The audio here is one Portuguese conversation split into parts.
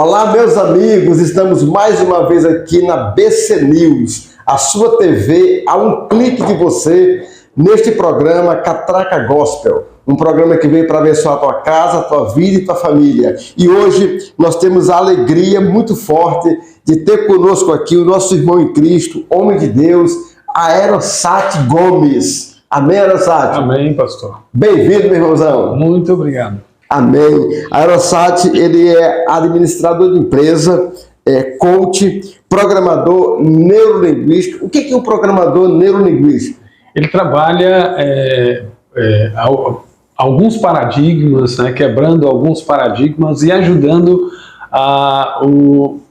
Olá, meus amigos, estamos mais uma vez aqui na BC News, a sua TV a um clique de você, neste programa Catraca Gospel, um programa que veio para abençoar a tua casa, a tua vida e tua família. E hoje nós temos a alegria muito forte de ter conosco aqui o nosso irmão em Cristo, homem de Deus, Aerosat Gomes. Amém, Aerosat? Amém, pastor. Bem-vindo, meu irmãozão. Muito obrigado. Amém. Aerosat, ele é administrador de empresa, coach, programador neurolinguístico. O que é um programador neurolinguístico? Ele trabalha alguns paradigmas, né, quebrando alguns paradigmas e ajudando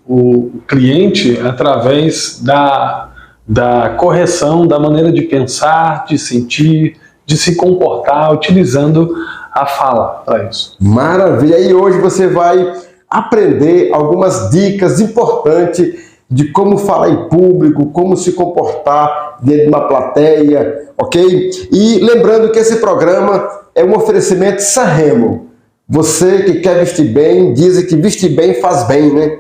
o cliente através da correção da maneira de pensar, de sentir, de se comportar, utilizando a fala para isso. Maravilha! E hoje você vai aprender algumas dicas importantes de como falar em público, como se comportar dentro de uma plateia, ok? E lembrando que esse programa é um oferecimento Sanremo. Você que quer vestir bem, dizem que vestir bem faz bem, né?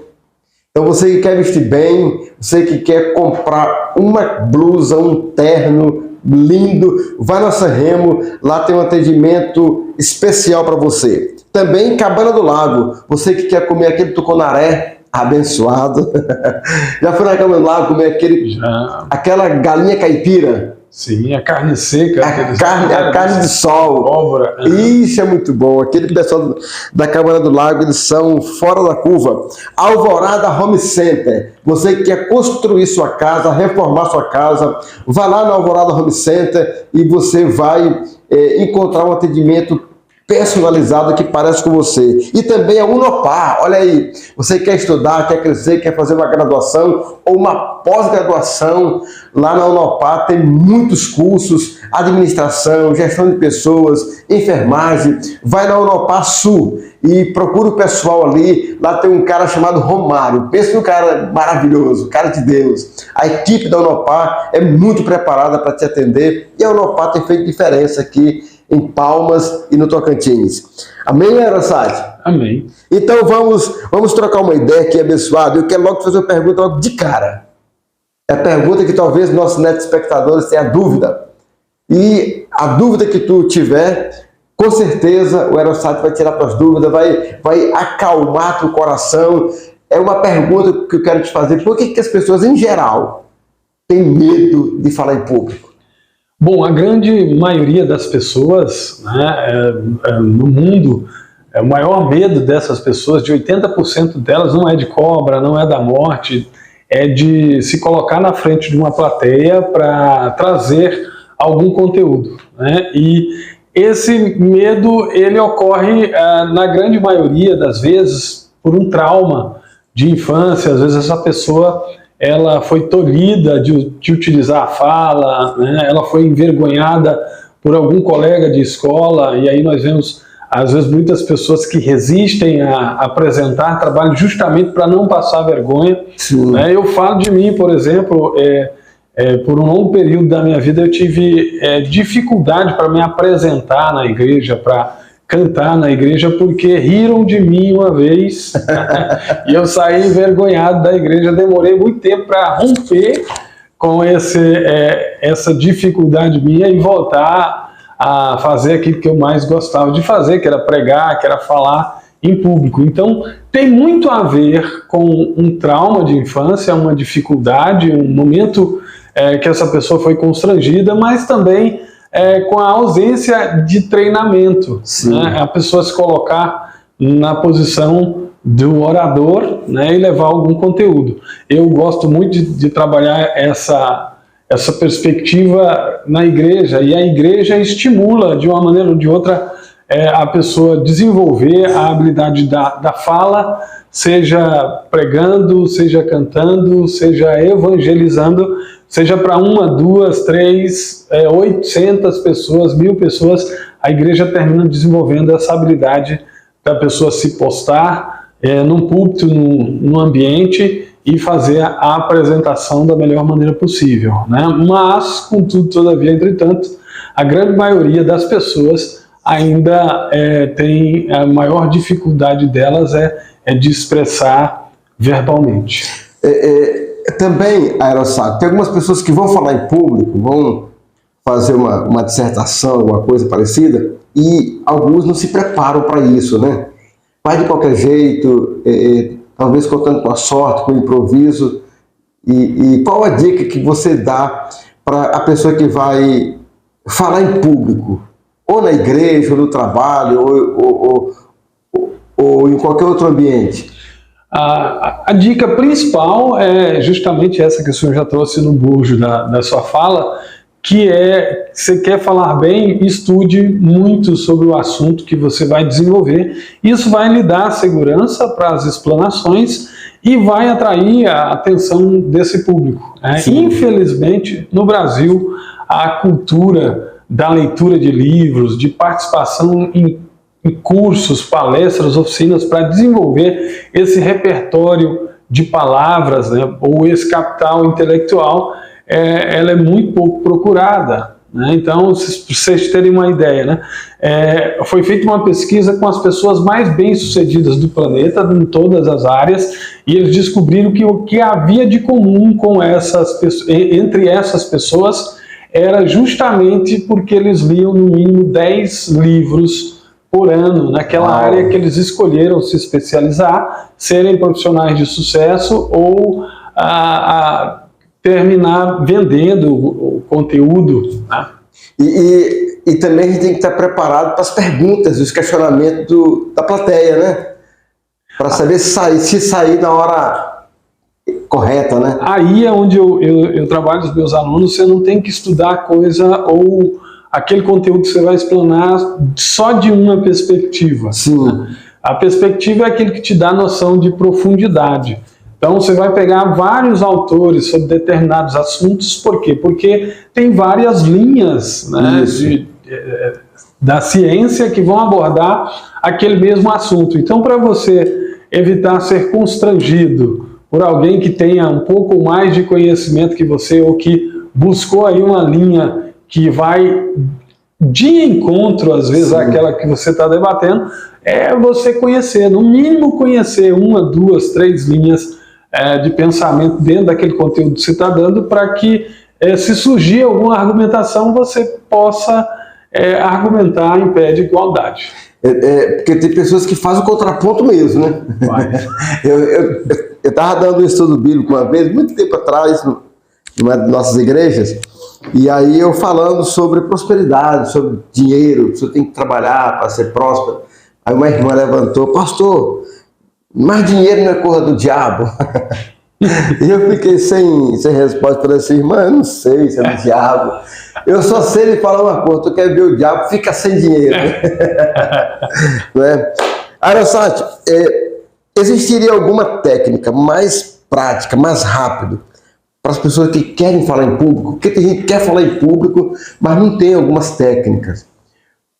Então você que quer vestir bem, você que quer comprar uma blusa, um terno lindo, vai na Sanremo, lá tem um atendimento especial para você. Também Cabana do Lago, você que quer comer aquele tucunaré abençoado, já foi na Cabana do Lago comer aquela galinha caipira? Sim, a carne seca. A carne de sol. Pólvora. Isso é muito bom. Aquele pessoal da Cabana do Lago, eles são fora da curva. Alvorada Home Center. Você que quer construir sua casa, reformar sua casa, vai lá no Alvorada Home Center e você vai encontrar um atendimento personalizado que parece com você. E também a Unopar, olha aí, você quer estudar, quer crescer, quer fazer uma graduação ou uma pós-graduação, lá na Unopar tem muitos cursos, administração, gestão de pessoas, enfermagem, vai na Unopar Sul e procura o pessoal ali, lá tem um cara chamado Romário, pensa num cara maravilhoso, cara de Deus. A equipe da Unopar é muito preparada para te atender e a Unopar tem feito diferença aqui em Palmas e no Tocantins. Amém, Aerosat? Amém. Então vamos trocar uma ideia aqui, abençoado. Eu quero logo fazer uma pergunta logo de cara. É a pergunta que talvez nossos telespectadores tenham dúvida. E a dúvida que tu tiver, com certeza o Aerosat vai tirar tuas dúvidas, vai acalmar teu coração. É uma pergunta que eu quero te fazer. Por que as pessoas, em geral, têm medo de falar em público? Bom, a grande maioria das pessoas, né, no mundo, o maior medo dessas pessoas, de 80% delas, não é de cobra, não é da morte, é de se colocar na frente de uma plateia para trazer algum conteúdo, né? E esse medo, ele ocorre, na grande maioria das vezes, por um trauma de infância. Às vezes essa pessoa ela foi tolhida de utilizar a fala, né? Ela foi envergonhada por algum colega de escola, e aí nós vemos, às vezes, muitas pessoas que resistem a apresentar trabalho justamente para não passar vergonha. Né? Eu falo de mim, por exemplo, por um longo período da minha vida eu tive dificuldade para me apresentar na igreja, para cantar na igreja, porque riram de mim uma vez e eu saí envergonhado da igreja. Demorei muito tempo para romper com essa dificuldade minha e voltar a fazer aquilo que eu mais gostava de fazer, que era pregar, que era falar em público. Então tem muito a ver com um trauma de infância, uma dificuldade, um momento que essa pessoa foi constrangida, mas também com a ausência de treinamento, né? A pessoa se colocar na posição do orador, né, e levar algum conteúdo. Eu gosto muito de trabalhar essa perspectiva na igreja, e a igreja estimula de uma maneira ou de outra a pessoa desenvolver a habilidade da fala, seja pregando, seja cantando, seja evangelizando, seja para 1, 2, 3, 800 pessoas, 1000 pessoas, a igreja termina desenvolvendo essa habilidade da pessoa se postar num púlpito, num ambiente e fazer a apresentação da melhor maneira possível, né? Mas, contudo, todavia, entretanto, a grande maioria das pessoas ainda tem a maior dificuldade delas é de expressar verbalmente. Também, Aerossat, tem algumas pessoas que vão falar em público, vão fazer uma dissertação, alguma coisa parecida, e alguns não se preparam para isso, né? Vai de qualquer jeito, talvez contando com a sorte, com o improviso. E qual a dica que você dá para a pessoa que vai falar em público? Ou na igreja, ou no trabalho, ou em qualquer outro ambiente? A dica principal é justamente essa que o senhor já trouxe no bojo da sua fala, que você quer falar bem, estude muito sobre o assunto que você vai desenvolver. Isso vai lhe dar segurança para as explanações e vai atrair a atenção desse público. Infelizmente, no Brasil, a cultura da leitura de livros, de participação em cursos, palestras, oficinas para desenvolver esse repertório de palavras, né, ou esse capital intelectual, ela é muito pouco procurada, né? Então, para vocês terem uma ideia, né, foi feita uma pesquisa com as pessoas mais bem-sucedidas do planeta, em todas as áreas, e eles descobriram que o que havia de comum com entre essas pessoas era justamente porque eles liam no mínimo 10 livros por ano, naquela área que eles escolheram se especializar, serem profissionais de sucesso ou terminar vendendo o conteúdo. Né? E também a gente tem que estar preparado para as perguntas, os questionamentos da plateia, né? Para saber se sair na hora correta, né? Aí é onde eu trabalho com os meus alunos. Você não tem que estudar a coisa ou aquele conteúdo que você vai explanar só de uma perspectiva. Sim. A perspectiva é aquele que te dá noção de profundidade. Então você vai pegar vários autores sobre determinados assuntos. Por quê? Porque tem várias linhas, né, da ciência que vão abordar aquele mesmo assunto. Então, para você evitar ser constrangido por alguém que tenha um pouco mais de conhecimento que você, ou que buscou aí uma linha que vai de encontro, às vezes, àquela que você está debatendo, é você conhecer, no mínimo conhecer 1, 2, 3 linhas de pensamento dentro daquele conteúdo que você está dando, para que, se surgir alguma argumentação, você possa argumentar em pé de igualdade. Porque tem pessoas que fazem o contraponto mesmo, né? Eu estava dando um estudo bíblico uma vez, muito tempo atrás, numa das nossas igrejas, e aí eu falando sobre prosperidade, sobre dinheiro, você tem que trabalhar para ser próspero. Aí uma irmã levantou: pastor, mais dinheiro não é coisa do diabo? E eu fiquei sem resposta. Falei assim: irmã, eu não sei se é do diabo. Eu só sei ele falar uma coisa: tu quer ver o diabo, fica sem dinheiro. Né? Aerossat, existiria alguma técnica mais prática, mais rápida, para as pessoas que querem falar em público? Porque tem gente que quer falar em público, mas não tem algumas técnicas.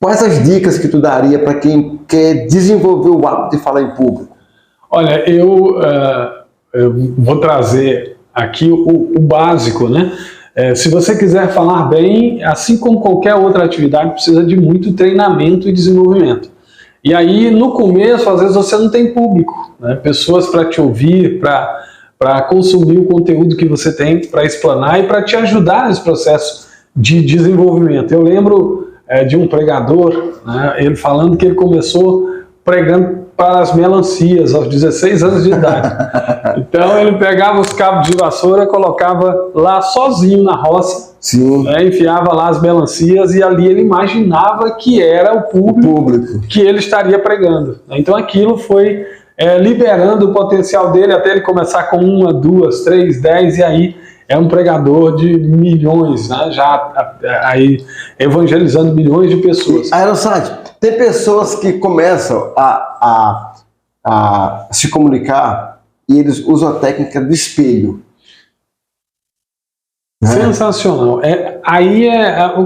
Quais as dicas que tu daria para quem quer desenvolver o hábito de falar em público? Olha, eu vou trazer aqui o básico, né? Se você quiser falar bem, assim como qualquer outra atividade, precisa de muito treinamento e desenvolvimento. E aí, no começo, às vezes você não tem público, né? Pessoas para te ouvir, para consumir o conteúdo que você tem, para explanar e para te ajudar nesse processo de desenvolvimento. Eu lembro de um pregador, né, ele falando que ele começou pregando para as melancias aos 16 anos de idade. Então ele pegava os cabos de vassoura, colocava lá sozinho na roça, enfiava lá as melancias, e ali ele imaginava que era o público que ele estaria pregando. Então aquilo foi liberando o potencial dele até ele começar com 1, 2, 3, 10, e aí é um pregador de milhões, né? Já aí evangelizando milhões de pessoas. Aerossat, tem pessoas que começam a se comunicar e eles usam a técnica do espelho. Sensacional. Aí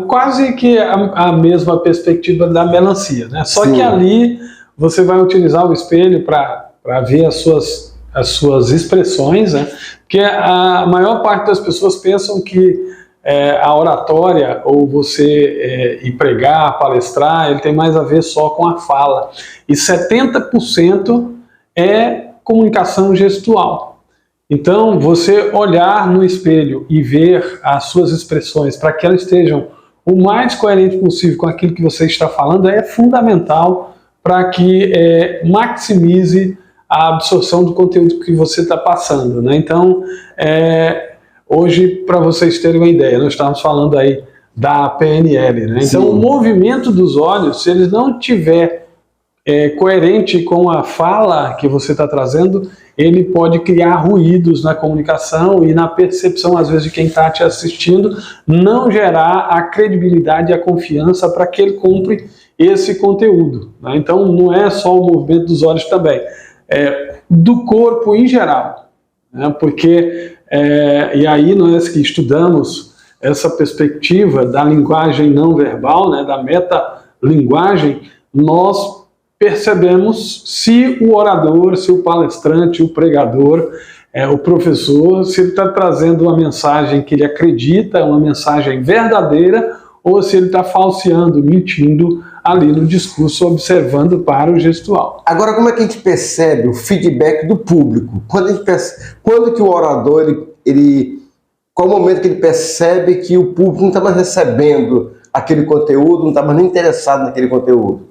quase que a mesma perspectiva da melancia, né? Só que ali você vai utilizar o espelho para ver as suas expressões, né? Porque a maior parte das pessoas pensam que a oratória, ou você ir pregar, palestrar, ele tem mais a ver só com a fala. E 70% é comunicação gestual. Então, você olhar no espelho e ver as suas expressões para que elas estejam o mais coerente possível com aquilo que você está falando é fundamental para que maximize a absorção do conteúdo que você está passando, né? Então, hoje, para vocês terem uma ideia, nós estamos falando aí da PNL, né? Então, o movimento dos olhos, se ele não tiver coerente com a fala que você está trazendo, ele pode criar ruídos na comunicação e na percepção, às vezes, de quem está te assistindo, não gerar a credibilidade e a confiança para que ele cumpra esse conteúdo, né? Então, não é só o movimento dos olhos também, do corpo em geral, né? Porque, e aí nós que estudamos essa perspectiva da linguagem não verbal, né, da metalinguagem, nós percebemos se o orador, se o palestrante, o pregador, o professor, se ele está trazendo uma mensagem que ele acredita, uma mensagem verdadeira, ou se ele está falseando, mentindo ali no discurso, observando para o gestual. Agora, como é que a gente percebe o feedback do público? Quando que o orador, qual o momento que ele percebe que o público não está mais recebendo aquele conteúdo, não está mais nem interessado naquele conteúdo?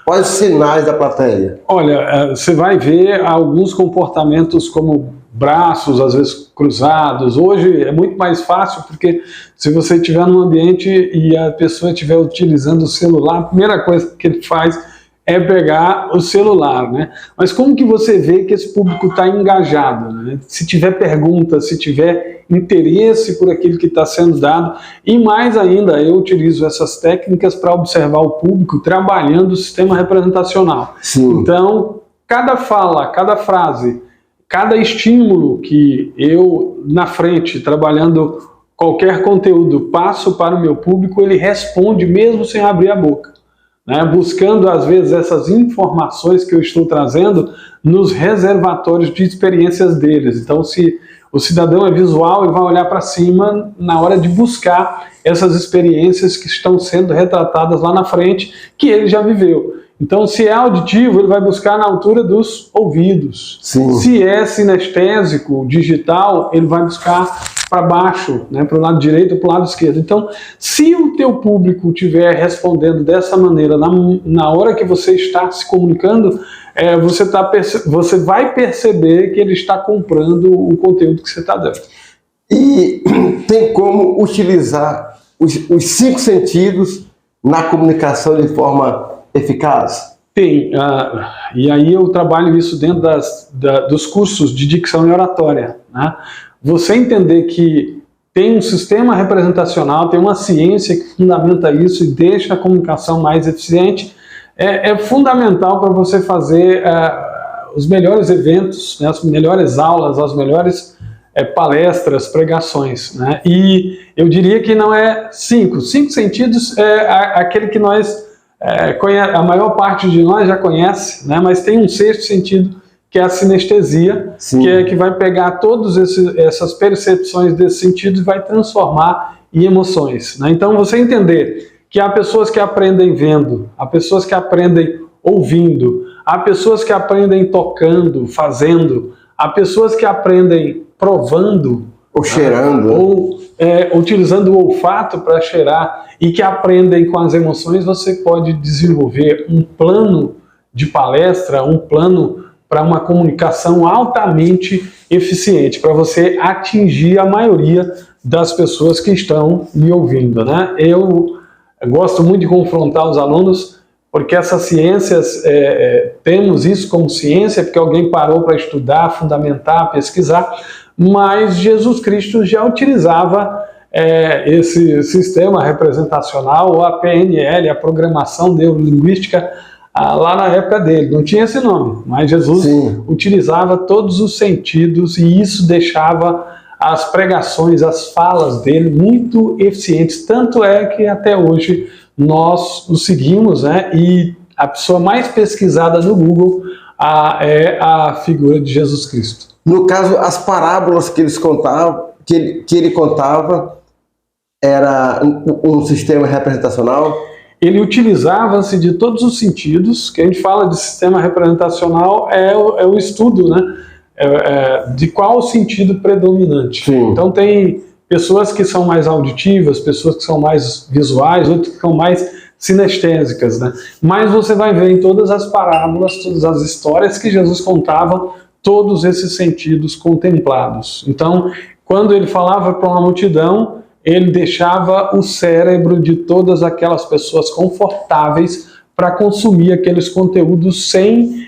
Quais os sinais da plateia? Olha, você vai ver alguns comportamentos como braços, às vezes cruzados. Hoje é muito mais fácil, porque se você estiver num ambiente e a pessoa estiver utilizando o celular, a primeira coisa que ele faz é pegar o celular, né? Mas como que você vê que esse público está engajado, né? Se tiver perguntas, se tiver interesse por aquilo que está sendo dado, e mais ainda, eu utilizo essas técnicas para observar o público trabalhando o sistema representacional. Sim. Então, cada fala, cada frase, cada estímulo que eu, na frente, trabalhando qualquer conteúdo, passo para o meu público, ele responde mesmo sem abrir a boca, né? Buscando, às vezes, essas informações que eu estou trazendo nos reservatórios de experiências deles. Então, se o cidadão é visual, ele vai olhar para cima na hora de buscar essas experiências que estão sendo retratadas lá na frente, que ele já viveu. Então, se é auditivo, ele vai buscar na altura dos ouvidos. Sim. Se é sinestésico, digital, ele vai buscar para baixo, né, para o lado direito ou para o lado esquerdo. Então, se o teu público estiver respondendo dessa maneira na hora que você está se comunicando, você vai perceber que ele está comprando o conteúdo que você está dando. E tem como utilizar os 5 sentidos na comunicação de forma eficaz? Tem, e aí eu trabalho isso dentro dos cursos de dicção e oratória, né? Você entender que tem um sistema representacional, tem uma ciência que fundamenta isso e deixa a comunicação mais eficiente, é fundamental para você fazer os melhores eventos, né, as melhores aulas, as melhores palestras, pregações, né? E eu diria que não é 5 sentidos, aquele que nós a maior parte de nós já conhece, né? Mas tem um 6º sentido, que é a sinestesia, que vai pegar todas essas percepções desse sentido e vai transformar em emoções, né? Então, você entender que há pessoas que aprendem vendo, há pessoas que aprendem ouvindo, há pessoas que aprendem tocando, fazendo, há pessoas que aprendem provando, ou cheirando, ou utilizando o olfato para cheirar, e que aprendem com as emoções. Você pode desenvolver um plano de palestra, um plano para uma comunicação altamente eficiente, para você atingir a maioria das pessoas que estão me ouvindo, né? Eu gosto muito de confrontar os alunos, porque essas ciências, temos isso como ciência, porque alguém parou para estudar, fundamentar, pesquisar, mas Jesus Cristo já utilizava esse sistema representacional, ou a PNL, a programação neurolinguística, lá na época dele. Não tinha esse nome, mas Jesus utilizava todos os sentidos, e isso deixava as pregações, as falas dele muito eficientes. Tanto é que até hoje nós o seguimos, né? E a pessoa mais pesquisada no Google é a figura de Jesus Cristo. No caso, as parábolas que ele contava, era um sistema representacional? Ele utilizava-se de todos os sentidos. Que a gente fala de sistema representacional é o estudo, né? De qual o sentido predominante. Sim. Então tem pessoas que são mais auditivas, pessoas que são mais visuais, outras que são mais sinestésicas, né? Mas você vai ver em todas as parábolas, todas as histórias que Jesus contava, todos esses sentidos contemplados. Então, quando ele falava para uma multidão, ele deixava o cérebro de todas aquelas pessoas confortáveis para consumir aqueles conteúdos sem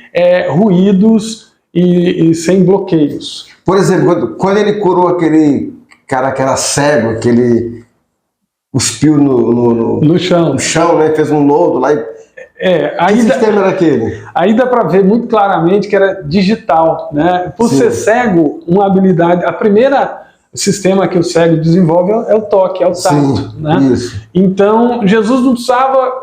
ruídos e sem bloqueios. Por exemplo, quando ele curou aquele cara que era cego, que ele cuspiu no chão, né? Fez um lodo lá. Que sistema era aquele? Aí dá para ver muito claramente que era digital, né? Por Sim. ser cego, uma habilidade... A primeira sistema que o cego desenvolve é o toque, é o tato. Sim, né? Isso. Então, Jesus não precisava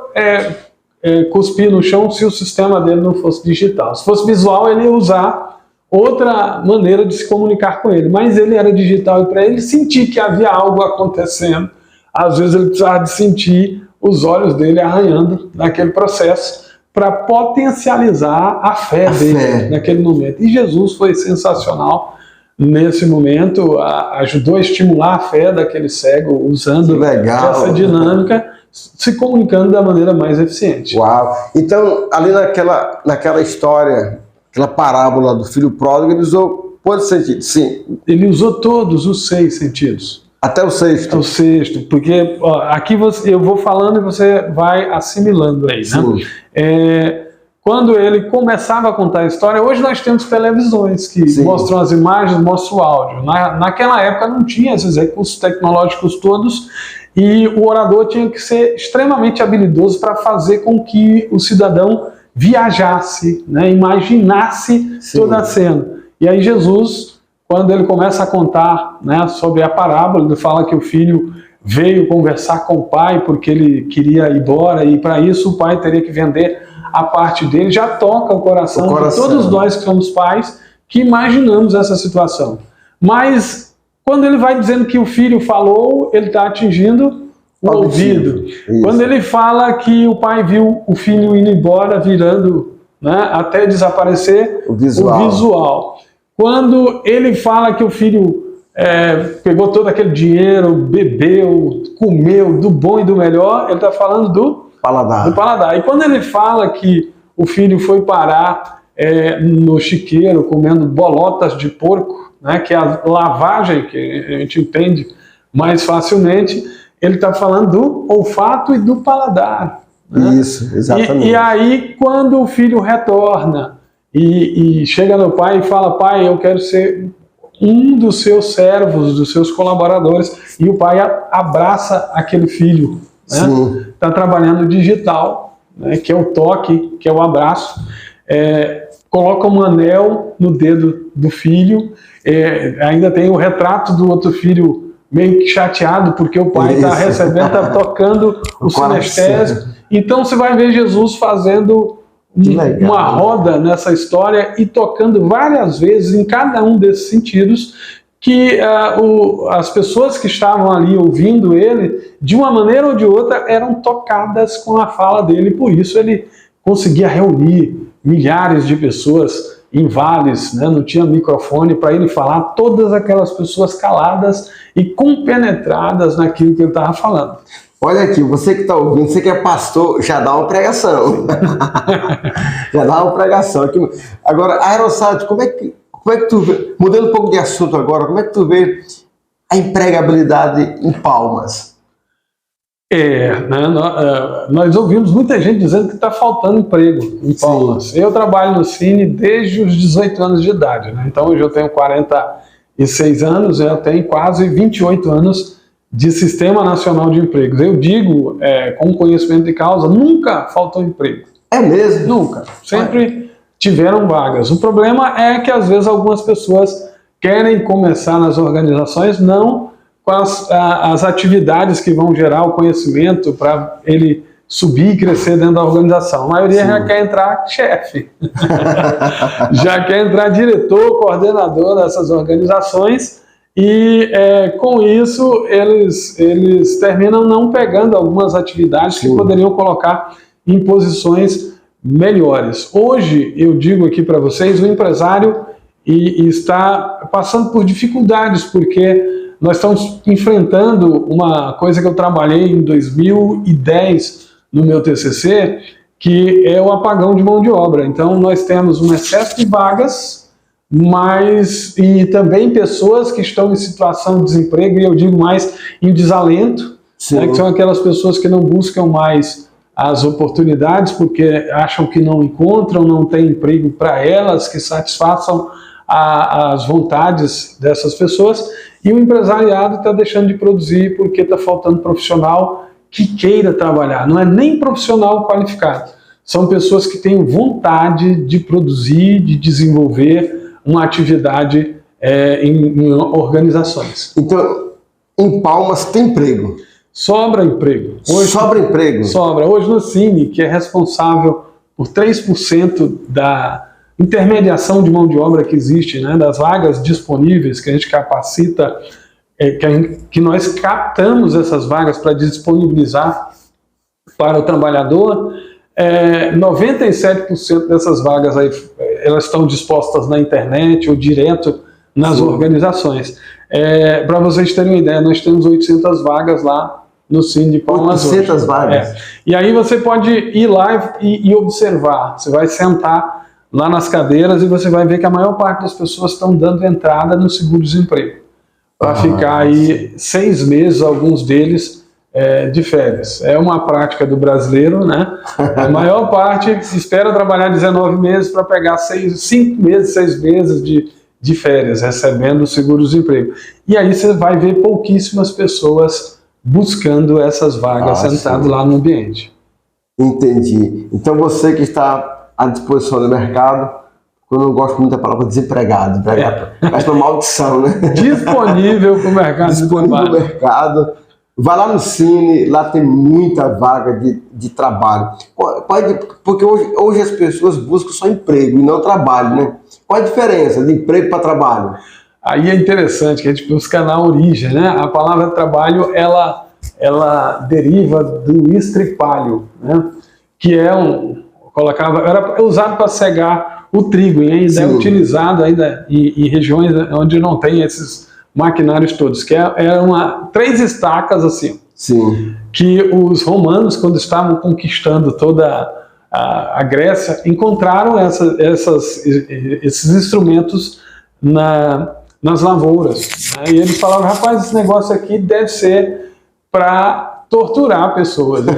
cuspir no chão se o sistema dele não fosse digital. Se fosse visual, ele ia usar outra maneira de se comunicar com ele. Mas ele era digital e para ele sentir que havia algo acontecendo, às vezes ele precisava de sentir os olhos dele arranhando naquele processo para potencializar a fé dele naquele momento. E Jesus foi sensacional nesse momento, ajudou a estimular a fé daquele cego, usando essa dinâmica, se comunicando da maneira mais eficiente. Uau! Então, ali naquela história, aquela parábola do filho pródigo, ele usou quantos sentidos? Sim. Ele usou todos os 6 sentidos. Até o 6º? Até o 6º, porque aqui eu vou falando e você vai assimilando aí, né? Quando ele começava a contar a história, hoje nós temos televisões que mostram as imagens, mostram o áudio. Naquela época não tinha esses recursos tecnológicos todos e o orador tinha que ser extremamente habilidoso para fazer com que o cidadão viajasse, né? Imaginasse toda a cena. E aí Jesus, quando ele começa a contar, né, sobre a parábola, ele fala que o filho veio conversar com o pai porque ele queria ir embora e para isso o pai teria que vender a parte dele, já toca o coração de todos nós que somos pais que imaginamos essa situação. Mas quando ele vai dizendo que o filho falou, ele está atingindo o ouvido. Quando ele fala que o pai viu o filho indo embora, virando, né, até desaparecer, o visual. Quando ele fala que o filho pegou todo aquele dinheiro, bebeu, comeu do bom e do melhor, ele está falando do paladar. E quando ele fala que o filho foi parar no chiqueiro comendo bolotas de porco, né, que é a lavagem que a gente entende mais facilmente, ele está falando do olfato e do paladar. Né? Isso, exatamente. E aí, quando o filho retorna e chega no pai e fala: pai, eu quero ser um dos seus servos, dos seus colaboradores, e o pai abraça aquele filho. Está trabalhando digital, né, que é o toque, que é o abraço, coloca um anel no dedo do filho, ainda tem o retrato do outro filho meio que chateado porque o pai está recebendo, está tocando o sinestésico. Então você vai ver Jesus fazendo uma roda nessa história e tocando várias vezes em cada um desses sentidos, que as pessoas que estavam ali ouvindo ele, de uma maneira ou de outra, eram tocadas com a fala dele. Por isso ele conseguia reunir milhares de pessoas em vales, né? Não tinha microfone para ele falar, todas aquelas pessoas caladas e compenetradas naquilo que ele estava falando. Olha aqui, você que está ouvindo, você que é pastor, já dá uma pregação. Já dá uma pregação. Aqui. Agora, Aerosalto, como é que tu vê, mudando um pouco de assunto agora, como é que tu vê a empregabilidade em Palmas? Nós ouvimos muita gente dizendo que está faltando emprego em Palmas. Sim. Eu trabalho no Cine desde os 18 anos de idade, né? Então hoje eu tenho 46 anos, eu tenho quase 28 anos de Sistema Nacional de Empregos. Eu digo, com conhecimento de causa, nunca faltou emprego. É mesmo? Nunca. Sempre tiveram vagas. O problema é que às vezes algumas pessoas querem começar nas organizações não com as atividades que vão gerar o conhecimento para ele subir e crescer dentro da organização. A maioria já quer entrar chefe, já quer entrar diretor, coordenador dessas organizações E com isso eles terminam não pegando algumas atividades que poderiam colocar em posições melhores. Hoje, eu digo aqui para vocês, o empresário está passando por dificuldades, porque nós estamos enfrentando uma coisa que eu trabalhei em 2010 no meu TCC, que é o apagão de mão de obra. Então, nós temos um excesso de vagas, e também pessoas que estão em situação de desemprego, e eu digo mais em desalento, né, que são aquelas pessoas que não buscam mais as oportunidades porque acham que não encontram, não tem emprego para elas, que satisfaçam as vontades dessas pessoas, e o empresariado está deixando de produzir porque está faltando profissional que queira trabalhar. Não é nem profissional qualificado, são pessoas que têm vontade de produzir, de desenvolver uma atividade em organizações. Então, em Palmas tem emprego? Sobra emprego. Hoje, sobra emprego? Sobra. Hoje no Cine, que é responsável por 3% da intermediação de mão de obra que existe, né, das vagas disponíveis que a gente capacita, que nós captamos essas vagas para disponibilizar para o trabalhador, 97% dessas vagas aí, elas estão dispostas na internet ou direto nas organizações. Para vocês terem uma ideia, nós temos 800 vagas lá no Cine de Palmas. 800 vagas? E aí você pode ir lá e observar. Você vai sentar lá nas cadeiras e você vai ver que a maior parte das pessoas estão dando entrada no seguro-desemprego. Para ficar aí 6 meses, alguns deles, de férias. É uma prática do brasileiro, né? A maior parte espera trabalhar 19 meses para pegar 5 meses, 6 meses de férias, recebendo o seguro-desemprego. E aí você vai ver pouquíssimas pessoas buscando essas vagas sentado lá no ambiente. Entendi. Então você que está à disposição do mercado, eu não gosto muito da palavra desempregado, mas uma maldição, né? Disponível para o mercado. Disponível para o mercado. Vai lá no Cine, lá tem muita vaga de trabalho. Porque hoje as pessoas buscam só emprego e não trabalho, né? Qual a diferença de emprego para trabalho? Aí é interessante que a gente busca na origem, né? A palavra trabalho, ela deriva do estripalho, né? Que era usado para cegar o trigo, e ainda é utilizado ainda em regiões onde não tem esses maquinários todos, que eram 3 estacas assim. Sim. Que os romanos, quando estavam conquistando toda a Grécia, encontraram esses instrumentos nas lavouras, né? E eles falavam, rapaz, esse negócio aqui deve ser para torturar pessoas, né?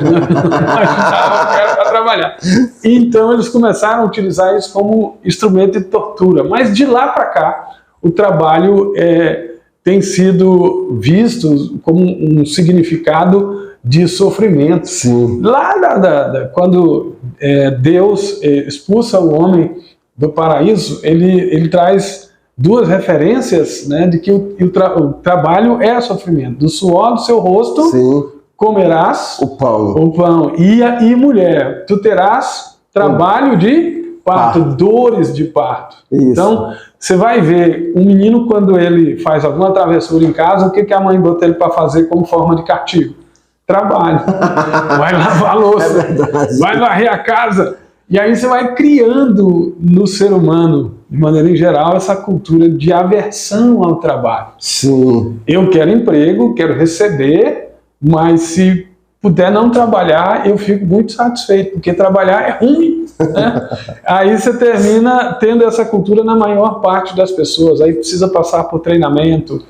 Para trabalhar. Então eles começaram a utilizar isso como instrumento de tortura. Mas de lá para cá, o trabalho tem sido visto como um significado de sofrimento. Sim. Lá quando Deus expulsa o homem do paraíso, ele traz 2 referências, né, de que o trabalho é sofrimento. Do suor do seu rosto comerás o pão. E mulher, tu terás trabalho de parto, dores de parto. Isso. Então, você vai ver um menino, quando ele faz alguma travessura em casa, o que a mãe bota ele para fazer como forma de castigo? Trabalho. Vai lavar a louça, vai varrer a casa. E aí você vai criando no ser humano, de maneira em geral, essa cultura de aversão ao trabalho. Sim. Eu quero emprego, quero receber, mas se puder não trabalhar, eu fico muito satisfeito, porque trabalhar é ruim, né? Aí você termina tendo essa cultura na maior parte das pessoas. Aí precisa passar por treinamento,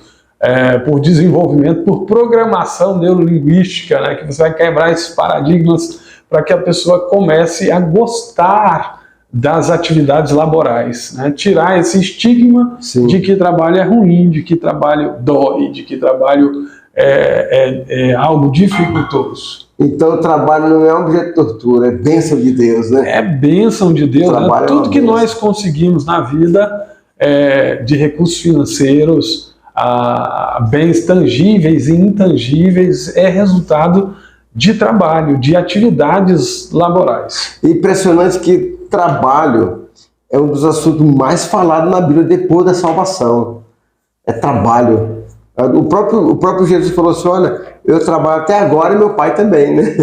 por desenvolvimento, por programação neurolinguística, né? Que você vai quebrar esses paradigmas para que a pessoa comece a gostar das atividades laborais, né? Tirar esse estigma de que trabalho é ruim, de que trabalho dói, de que trabalho é algo dificultoso. Então o trabalho não é um objeto de tortura, é bênção de Deus, né? É bênção de Deus, né? Tudo que nós conseguimos na vida, de recursos financeiros, a bens tangíveis e intangíveis, é resultado de trabalho, de atividades laborais. Impressionante que trabalho é um dos assuntos mais falados na Bíblia depois da salvação. É trabalho. O próprio Jesus falou assim, olha, eu trabalho até agora e meu pai também, né?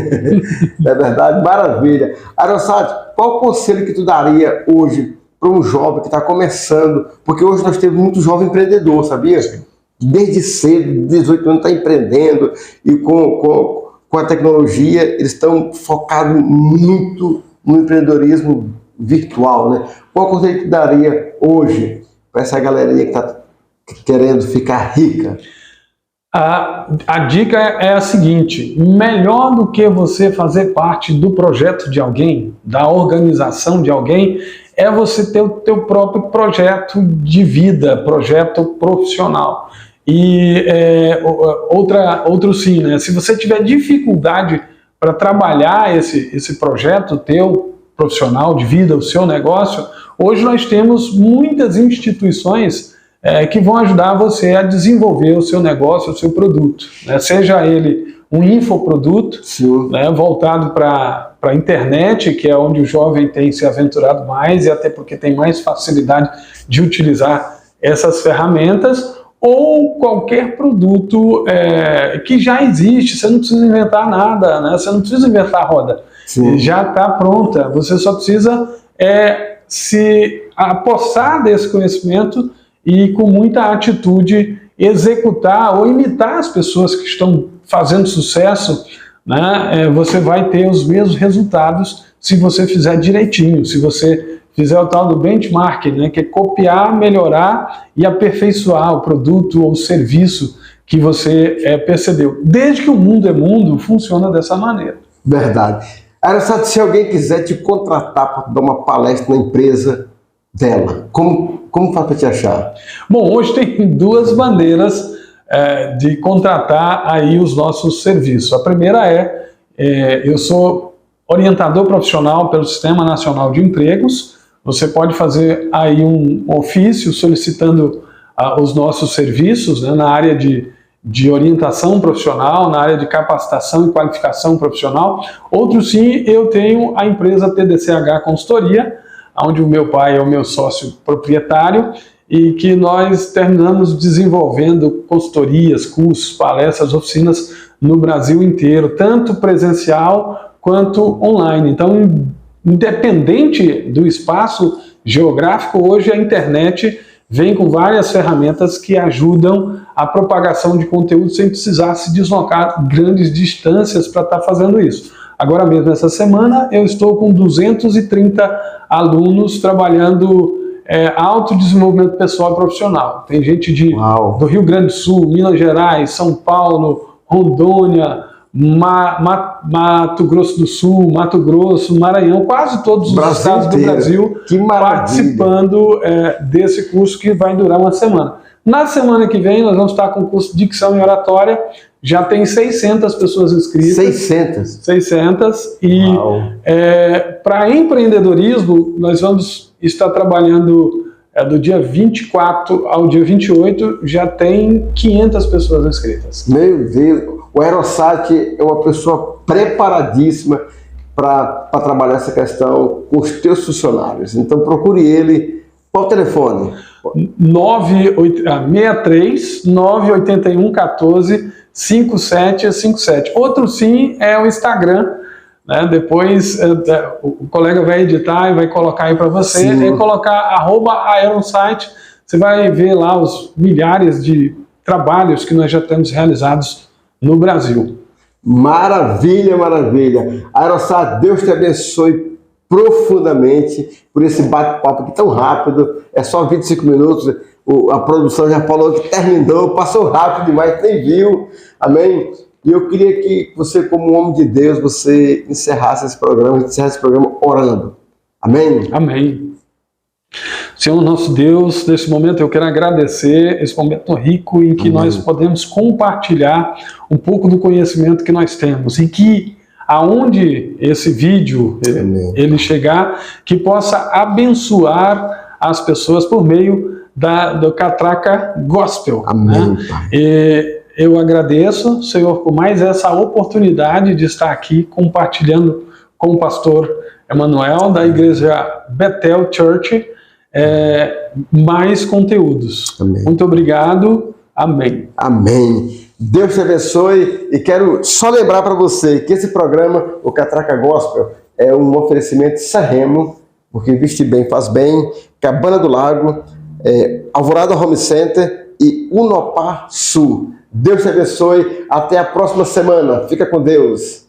Não é verdade? Maravilha. Aerosat, qual o conselho que tu daria hoje para um jovem que está começando? Porque hoje nós temos muito jovem empreendedor, sabia? Desde cedo, 18 anos, está empreendendo e com a tecnologia, eles estão focados muito no empreendedorismo virtual, né? Qual conselho que tu daria hoje para essa galerinha que está querendo ficar rica? A dica é a seguinte: melhor do que você fazer parte do projeto de alguém, da organização de alguém, é você ter o teu próprio projeto de vida, projeto profissional. E outro sim, né? Se você tiver dificuldade para trabalhar esse projeto teu profissional de vida, o seu negócio, hoje nós temos muitas instituições que vão ajudar você a desenvolver o seu negócio, o seu produto, né? Seja ele um infoproduto, né, voltado para a internet, que é onde o jovem tem se aventurado mais e até porque tem mais facilidade de utilizar essas ferramentas, ou qualquer produto que já existe, você não precisa inventar nada, né? Você não precisa inventar a roda, já está pronta, você só precisa se apossar desse conhecimento e com muita atitude executar ou imitar as pessoas que estão fazendo sucesso, né? Você vai ter os mesmos resultados se você fizer direitinho, se você fizer o tal do benchmarking, né? Que é copiar, melhorar e aperfeiçoar o produto ou o serviço que você percebeu. Desde que o mundo é mundo, funciona dessa maneira. Verdade. Aerosat, se alguém quiser te contratar para dar uma palestra na empresa dela, como faz para te achar? Bom, hoje tem duas maneiras de contratar aí os nossos serviços. A primeira eu sou orientador profissional pelo Sistema Nacional de Empregos. Você pode fazer aí um ofício solicitando os nossos serviços, né, na área de orientação profissional, na área de capacitação e qualificação profissional. Outro sim, eu tenho a empresa TDCH Consultoria, onde o meu pai é o meu sócio proprietário e que nós terminamos desenvolvendo consultorias, cursos, palestras, oficinas no Brasil inteiro, tanto presencial quanto online. Então, independente do espaço geográfico, hoje a internet vem com várias ferramentas que ajudam a propagação de conteúdo sem precisar se deslocar grandes distâncias para estar fazendo isso. Agora mesmo, essa semana, eu estou com 230 alunos trabalhando autodesenvolvimento pessoal e profissional. Tem gente do Rio Grande do Sul, Minas Gerais, São Paulo, Rondônia, Mato Grosso do Sul, Mato Grosso, Maranhão, quase todos os estados do Brasil participando desse curso que vai durar uma semana. Na semana que vem nós vamos estar com o curso de Dicção e Oratória, já tem 600 pessoas inscritas. 600 e para empreendedorismo nós vamos estar trabalhando do dia 24 ao dia 28, já tem 500 pessoas inscritas. Meu Deus! O Aerosat é uma pessoa preparadíssima para trabalhar essa questão com os teus funcionários. Então procure ele. Qual o telefone? 63 981 14 5757. Outro sim é o Instagram, né? Depois o colega vai editar e vai colocar aí para você. É colocar @aerosat. Você vai ver lá os milhares de trabalhos que nós já temos realizados no Brasil. Maravilha, maravilha. Aerosat, Deus te abençoe profundamente por esse bate-papo aqui tão rápido. É só 25 minutos. A produção já falou que terminou, passou rápido demais, nem viu. Amém? E eu queria que você, como um homem de Deus, você encerrasse esse programa orando. Amém? Amém. Senhor nosso Deus, nesse momento eu quero agradecer esse momento rico em que nós podemos compartilhar um pouco do conhecimento que nós temos e que aonde esse vídeo ele chegar, que possa abençoar as pessoas por meio do Catraca Gospel. Amém. Né? E eu agradeço, Senhor, por mais essa oportunidade de estar aqui compartilhando com o pastor Emanuel da igreja Bethel Church mais conteúdos. Amém. Muito obrigado Amém. Amém. Deus te abençoe e quero só lembrar para você que esse programa, o Catraca Gospel, é um oferecimento Serremo, porque Vestir Bem Faz Bem, Cabana do Lago, Alvorada Home Center e Unopar Sul. Deus te abençoe. Até a próxima semana. Fica com Deus.